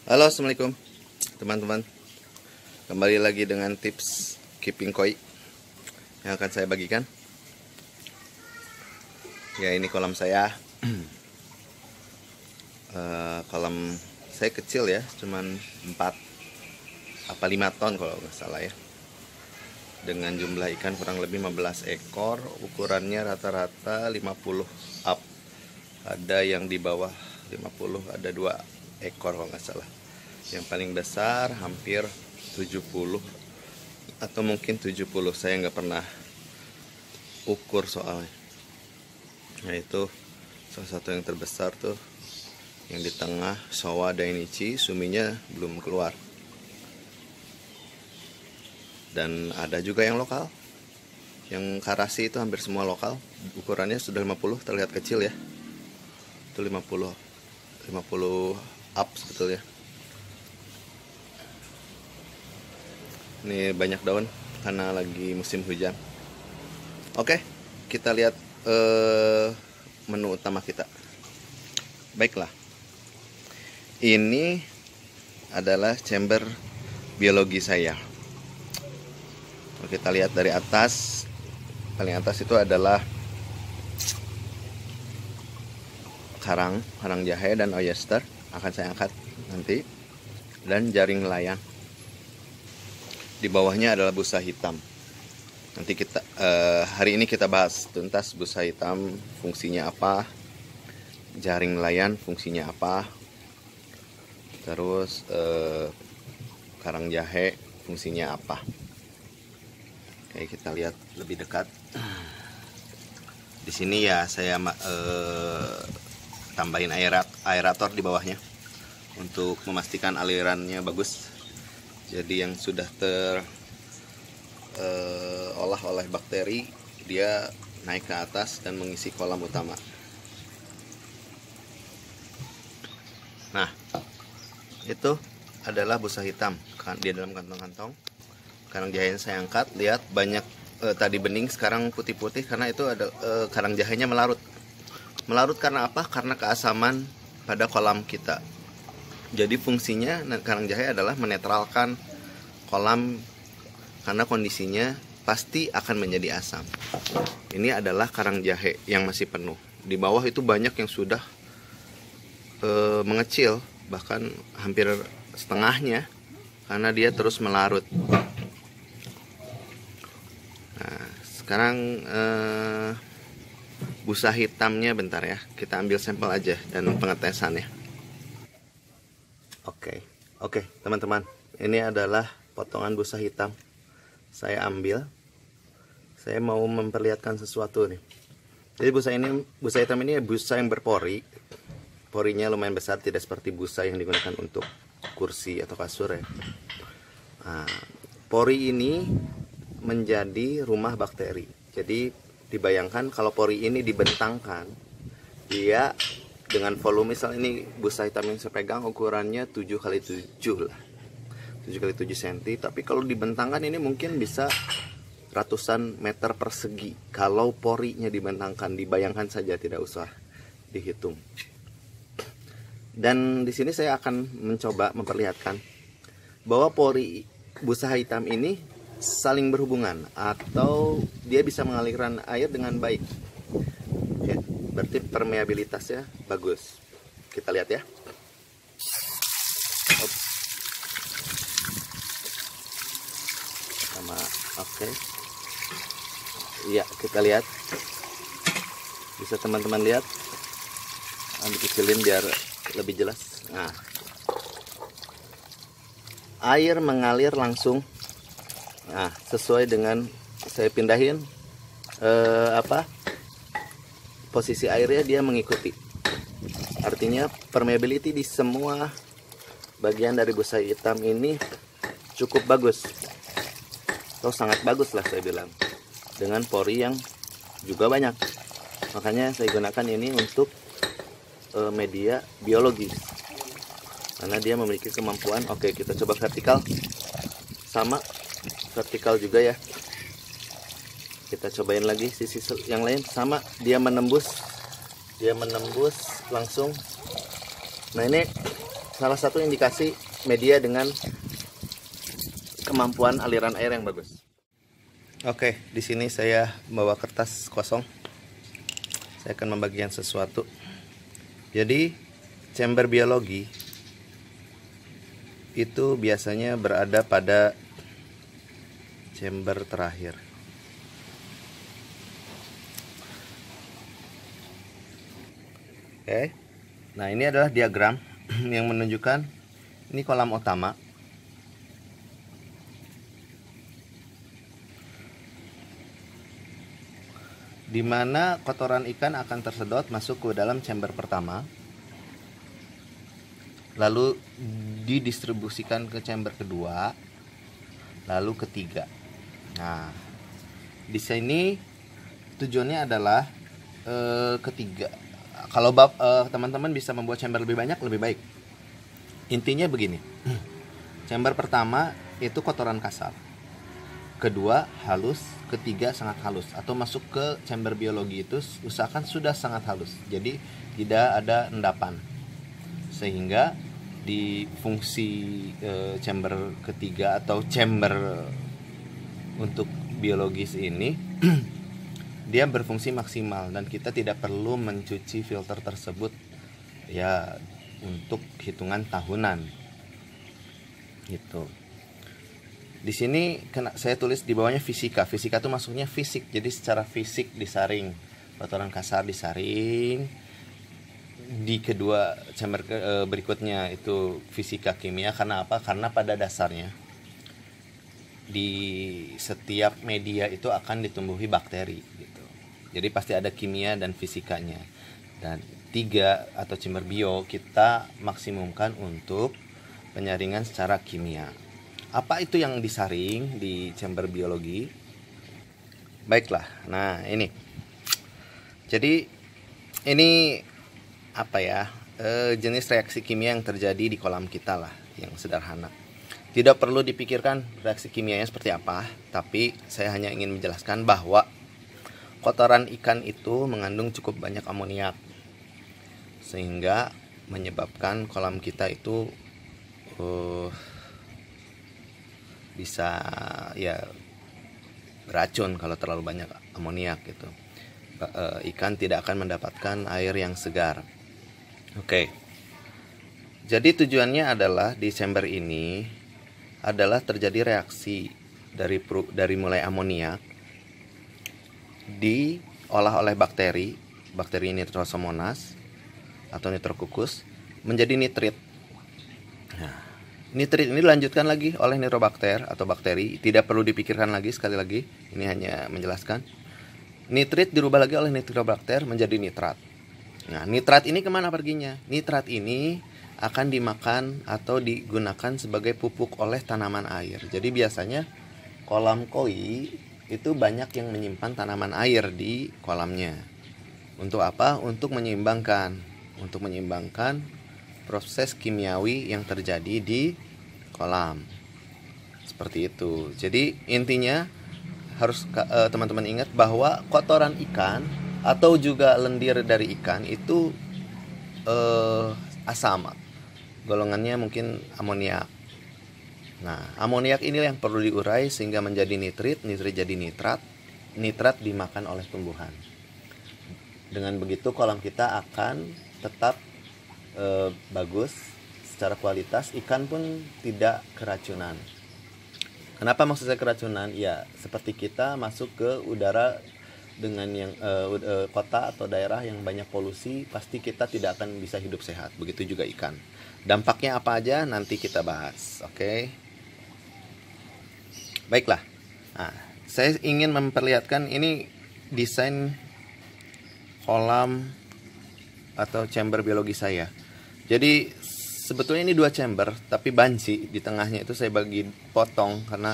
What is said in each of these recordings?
Halo, assalamualaikum teman-teman. Kembali lagi dengan tips keeping koi yang akan saya bagikan. Ya, ini kolam saya. Kolam saya kecil ya, cuman 4 apa 5 ton kalau nggak salah ya. Dengan jumlah ikan kurang lebih 15 ekor, ukurannya rata-rata 50 up. Ada yang di bawah 50, ada 2 ekor kalau nggak salah. Yang paling besar hampir 70 atau mungkin 70, saya nggak pernah ukur soalnya. Nah, itu salah satu yang terbesar tuh, yang di tengah Showa Dainichi, suminya belum keluar. Dan ada juga yang lokal, yang karasi itu hampir semua lokal. Ukurannya sudah 50, terlihat kecil ya. Itu 50 up sebetulnya. Ini banyak daun karena lagi musim hujan. Oke, kita lihat menu utama kita. Baiklah, ini adalah chamber biologi saya. Kita lihat dari atas. Paling atas itu adalah karang jahe dan oyster, akan saya angkat nanti, dan jaring nelayan. Di bawahnya adalah busa hitam. Nanti kita hari ini kita bahas tuntas busa hitam fungsinya apa, jaring nelayan fungsinya apa, terus karang jahe fungsinya apa. Oke, kita lihat lebih dekat. Di sini ya saya tambahin aerator di bawahnya untuk memastikan alirannya bagus. Jadi yang sudah terolah oleh bakteri, dia naik ke atas dan mengisi kolam utama. Nah, itu adalah busa hitam di dalam kantong-kantong. Karang jahenya saya angkat, lihat banyak tadi bening, sekarang putih-putih karena itu ada karang jahenya melarut. Melarut karena apa? Karena keasaman pada kolam kita. Jadi fungsinya karang jahe adalah menetralkan kolam karena kondisinya pasti akan menjadi asam. Ini adalah karang jahe yang masih penuh. Di bawah itu banyak yang sudah mengecil, bahkan hampir setengahnya karena dia terus melarut. Nah, sekarang busa hitamnya bentar ya, kita ambil sampel aja dan pengetesannya. Oke, teman-teman, ini adalah potongan busa hitam. Saya ambil. Saya mau memperlihatkan sesuatu nih. Jadi busa hitam ini busa yang berpori. Porinya lumayan besar, tidak seperti busa yang digunakan untuk kursi atau kasur ya. Nah, pori ini menjadi rumah bakteri. Jadi dibayangkan kalau pori ini dibentangkan, dia dengan volume, misal ini busa hitam yang saya pegang ukurannya 7x7 lah, 7x7 cm. Tapi kalau dibentangkan ini mungkin bisa ratusan meter persegi. Kalau porinya dibentangkan, dibayangkan saja, tidak usah dihitung. Dan di sini saya akan mencoba memperlihatkan bahwa pori busa hitam ini saling berhubungan atau dia bisa mengalirkan air dengan baik. Ya, berarti permeabilitasnya bagus. Kita lihat ya. Sama, oke. Iya, kita lihat. Bisa teman-teman lihat. Ambil kecilin biar lebih jelas. Nah, air mengalir langsung. Nah, sesuai dengan saya pindahin posisi airnya, dia mengikuti. Artinya permeability di semua bagian dari busa hitam ini cukup bagus, atau sangat bagus lah saya bilang, dengan pori yang juga banyak. Makanya saya gunakan ini untuk media biologis karena dia memiliki kemampuan. Oke, kita coba vertikal. Sama vertikal juga ya. Kita cobain lagi sisi yang lain, sama, dia menembus langsung. Nah, ini salah satu indikasi media dengan kemampuan aliran air yang bagus. Oke, di sini saya bawa kertas kosong. Saya akan membagikan sesuatu. Jadi, chamber biologi itu biasanya berada pada chamber terakhir. Oke. Nah, ini adalah diagram yang menunjukkan ini kolam utama. Di mana kotoran ikan akan tersedot masuk ke dalam chamber pertama, lalu didistribusikan ke chamber kedua, lalu ketiga. Nah, di sini tujuannya adalah ketiga. Kalau teman-teman bisa membuat chamber lebih banyak, lebih baik. Intinya begini, chamber pertama itu kotoran kasar, kedua halus, ketiga sangat halus. Atau masuk ke chamber biologi itu usahakan sudah sangat halus, jadi tidak ada endapan, sehingga di fungsi chamber ketiga atau chamber untuk biologis ini dia berfungsi maksimal dan kita tidak perlu mencuci filter tersebut ya untuk hitungan tahunan gitu. Di sini saya tulis di bawahnya fisika. Fisika itu maksudnya fisik. Jadi secara fisik disaring, kotoran kasar disaring. Di kedua chamber berikutnya itu fisika kimia. Karena apa? Karena pada dasarnya di setiap media itu akan ditumbuhi bakteri gitu. Jadi pasti ada kimia dan fisikanya. Dan 3 atau chamber bio kita maksimumkan untuk penyaringan secara kimia. Apa itu yang disaring di chamber biologi? Baiklah. Nah, ini. Jadi ini apa ya? Jenis reaksi kimia yang terjadi di kolam kita lah, yang sederhana. Tidak perlu dipikirkan reaksi kimianya seperti apa, tapi saya hanya ingin menjelaskan bahwa kotoran ikan itu mengandung cukup banyak amoniak, sehingga menyebabkan kolam kita itu bisa ya beracun kalau terlalu banyak amoniak gitu. Ikan tidak akan mendapatkan air yang segar. Oke. Jadi tujuannya adalah di chamber ini adalah terjadi reaksi dari mulai amoniak diolah oleh bakteri Nitrosomonas atau Nitrococcus menjadi nitrit. Nah, nitrit ini dilanjutkan lagi oleh nitrobakter atau bakteri. Tidak perlu dipikirkan lagi, sekali lagi ini hanya menjelaskan. Nitrit dirubah lagi oleh nitrobakter menjadi nitrat. Nah, nitrat ini kemana perginya? Nitrat ini akan dimakan atau digunakan sebagai pupuk oleh tanaman air. Jadi biasanya kolam koi itu banyak yang menyimpan tanaman air di kolamnya. Untuk apa? Untuk menyeimbangkan proses kimiawi yang terjadi di kolam. Seperti itu. Jadi intinya harus teman-teman ingat bahwa kotoran ikan atau juga lendir dari ikan itu asam. Golongannya mungkin amoniak. Nah, amoniak inilah yang perlu diurai sehingga menjadi nitrit jadi nitrat. Nitrat dimakan oleh tumbuhan. Dengan begitu kolam kita akan tetap bagus secara kualitas, ikan pun tidak keracunan. Kenapa maksud saya keracunan? Ya, seperti kita masuk ke udara dengan yang kota atau daerah yang banyak polusi, pasti kita tidak akan bisa hidup sehat. Begitu juga ikan. Dampaknya apa aja nanti kita bahas, oke? Baiklah. Nah, saya ingin memperlihatkan ini desain kolam atau chamber biologi saya. Jadi sebetulnya ini 2 chamber, tapi banci di tengahnya itu saya bagi potong karena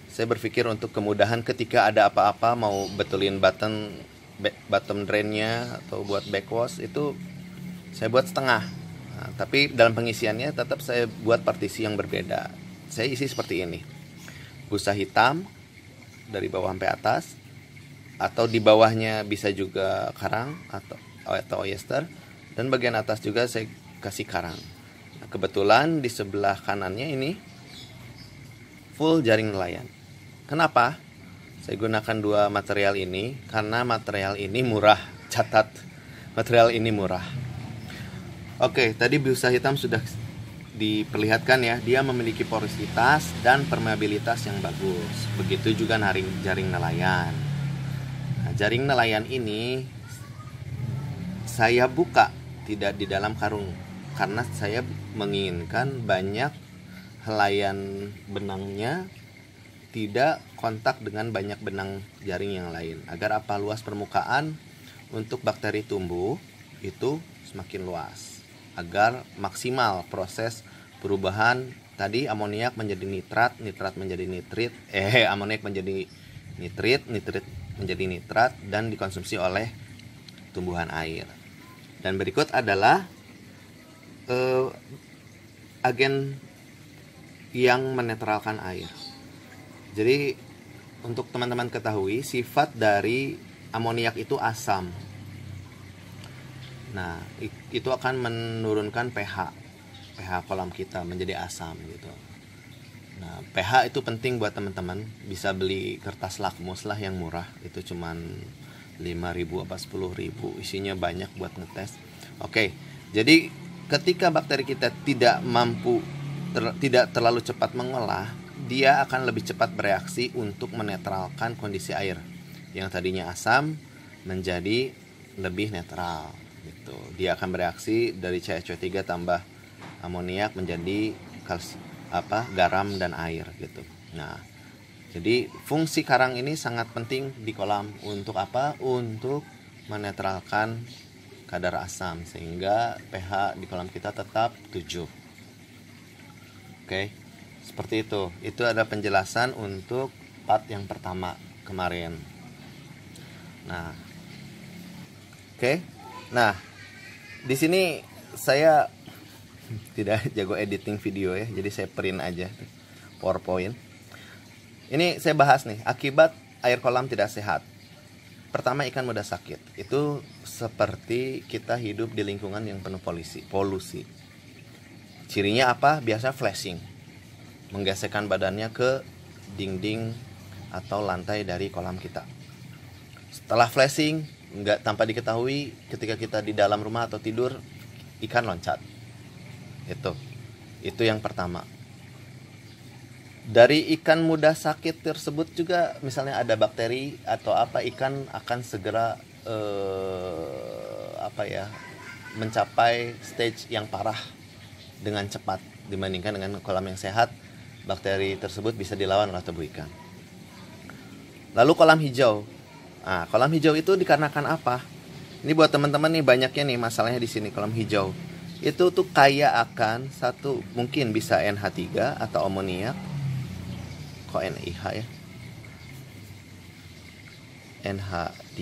saya berpikir untuk kemudahan ketika ada apa-apa mau betulin bottom drainnya atau buat backwash itu saya buat setengah. Nah, tapi dalam pengisiannya tetap saya buat partisi yang berbeda. Saya isi seperti ini. Busa hitam dari bawah sampai atas, atau di bawahnya bisa juga karang atau oyster, dan bagian atas juga saya kasih karang. Nah, kebetulan di sebelah kanannya ini full jaring nelayan. Kenapa saya gunakan dua material ini? Karena material ini murah. Catat, material ini murah. Oke, tadi busa hitam sudah diperlihatkan ya. Dia memiliki porositas dan permeabilitas yang bagus. Begitu juga jaring nelayan. Nah, jaring nelayan ini saya buka tidak di dalam karung, karena saya menginginkan banyak helaian benangnya tidak kontak dengan banyak benang jaring yang lain, agar apa, luas permukaan untuk bakteri tumbuh itu semakin luas, agar maksimal proses perubahan tadi amoniak menjadi nitrat, nitrat menjadi nitrit, amoniak menjadi nitrit, nitrit menjadi nitrat dan dikonsumsi oleh tumbuhan air. Dan berikut adalah agen yang menetralkan air. Jadi untuk teman-teman ketahui, sifat dari amoniak itu asam. Nah, itu akan menurunkan pH kolam kita menjadi asam gitu. Nah, pH itu penting buat teman-teman. Bisa beli kertas lakmus lah yang murah, itu cuman 5.000 apa 10.000, isinya banyak buat ngetes. Oke, jadi ketika bakteri kita tidak terlalu cepat mengolah, dia akan lebih cepat bereaksi untuk menetralkan kondisi air yang tadinya asam menjadi lebih netral gitu. Dia akan bereaksi dari CaCO3 tambah amoniak menjadi garam dan air gitu. Nah, jadi fungsi karang ini sangat penting di kolam untuk apa? Untuk menetralkan kadar asam sehingga pH di kolam kita tetap 7. Oke. Seperti itu. Itu ada penjelasan untuk part yang pertama kemarin. Nah. Oke. Nah, di sini saya tidak jago editing video ya, jadi saya print aja PowerPoint. Ini saya bahas nih, akibat air kolam tidak sehat. Pertama, ikan mudah sakit. Itu seperti kita hidup di lingkungan yang penuh polusi. Cirinya apa? Biasa flashing, menggesekkan badannya ke dinding atau lantai dari kolam kita. Setelah flashing, nggak tanpa diketahui, ketika kita di dalam rumah atau tidur, ikan loncat. Itu yang pertama. Dari ikan mudah sakit tersebut juga, misalnya ada bakteri atau apa, ikan akan segera mencapai stage yang parah dengan cepat dibandingkan dengan kolam yang sehat. Bakteri tersebut bisa dilawan oleh tubuh ikan. Lalu kolam hijau. Nah, kolam hijau itu dikarenakan apa? Ini buat teman-teman nih, banyaknya nih masalahnya di sini. Kolam hijau itu tuh kaya akan satu, mungkin bisa NH3 atau amoniak. Kok NiH ya? NH3,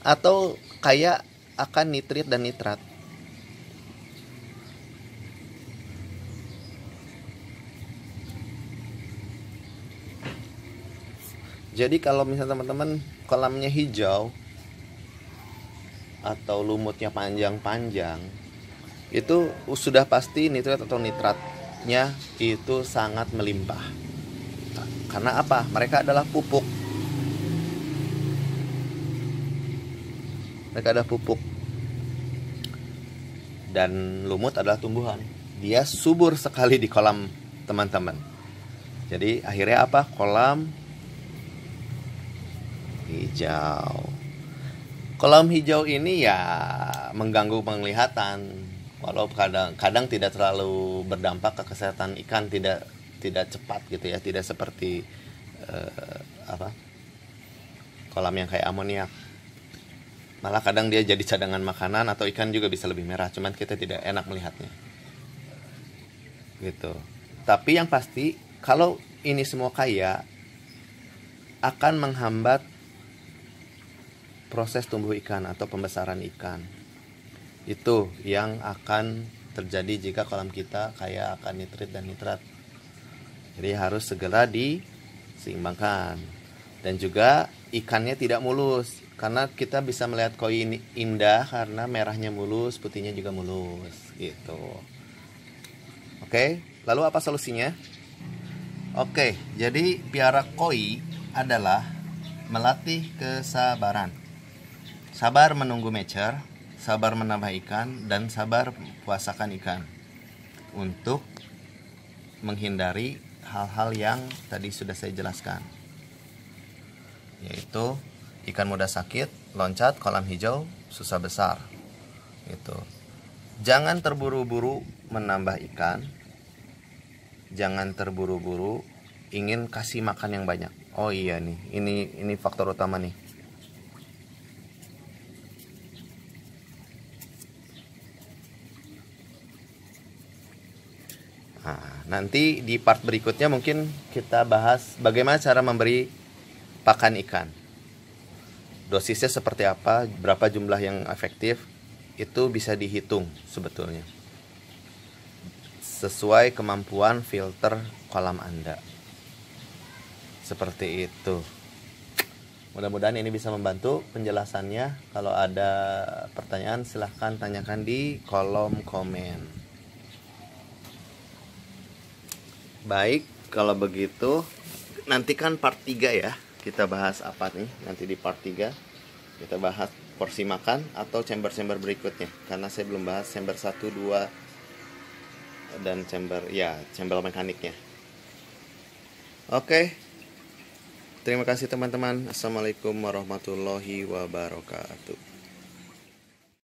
atau kaya akan nitrit dan nitrat. Jadi kalau misalnya teman-teman kolamnya hijau atau lumutnya panjang-panjang, itu sudah pasti nitrat atau nitratnya itu sangat melimpah. Karena apa? Mereka adalah pupuk. Dan lumut adalah tumbuhan. Dia subur sekali di kolam, teman-teman. Jadi akhirnya apa? Kolam hijau. Kolam hijau ini ya mengganggu penglihatan. Walau kadang tidak terlalu berdampak ke kesehatan ikan, tidak cepat gitu ya, tidak seperti kolam yang kayak amoniak. Malah kadang dia jadi cadangan makanan atau ikan juga bisa lebih merah, cuman kita tidak enak melihatnya gitu. Tapi yang pasti kalau ini semua kaya akan menghambat proses tumbuh ikan atau pembesaran ikan. Itu yang akan terjadi jika kolam kita kaya akan nitrit dan nitrat. Jadi harus segera diseimbangkan. Dan juga ikannya tidak mulus, karena kita bisa melihat koi indah karena merahnya mulus, putihnya juga mulus gitu. Oke, lalu apa solusinya? Oke, jadi piara koi adalah melatih kesabaran. Sabar menunggu mecer, sabar menambah ikan, dan sabar puasakan ikan. Untuk menghindari hal-hal yang tadi sudah saya jelaskan, yaitu ikan mudah sakit, loncat, kolam hijau, susah besar. Itu. Jangan terburu-buru menambah ikan. Jangan terburu-buru ingin kasih makan yang banyak. Oh iya nih, ini faktor utama nih. Nah, nanti di part berikutnya mungkin kita bahas bagaimana cara memberi pakan ikan. Dosisnya seperti apa, berapa jumlah yang efektif, itu bisa dihitung sebetulnya. Sesuai kemampuan filter kolam Anda. Seperti itu. Mudah-mudahan ini bisa membantu penjelasannya. Kalau ada pertanyaan silahkan tanyakan di kolom komen. Baik, kalau begitu nantikan part 3 ya. Kita bahas apa nih nanti di part 3. Kita bahas porsi makan atau chamber-chamber berikutnya. Karena saya belum bahas chamber 1, 2 dan chamber mekaniknya. Oke. Terima kasih teman-teman. Assalamualaikum warahmatullahi wabarakatuh.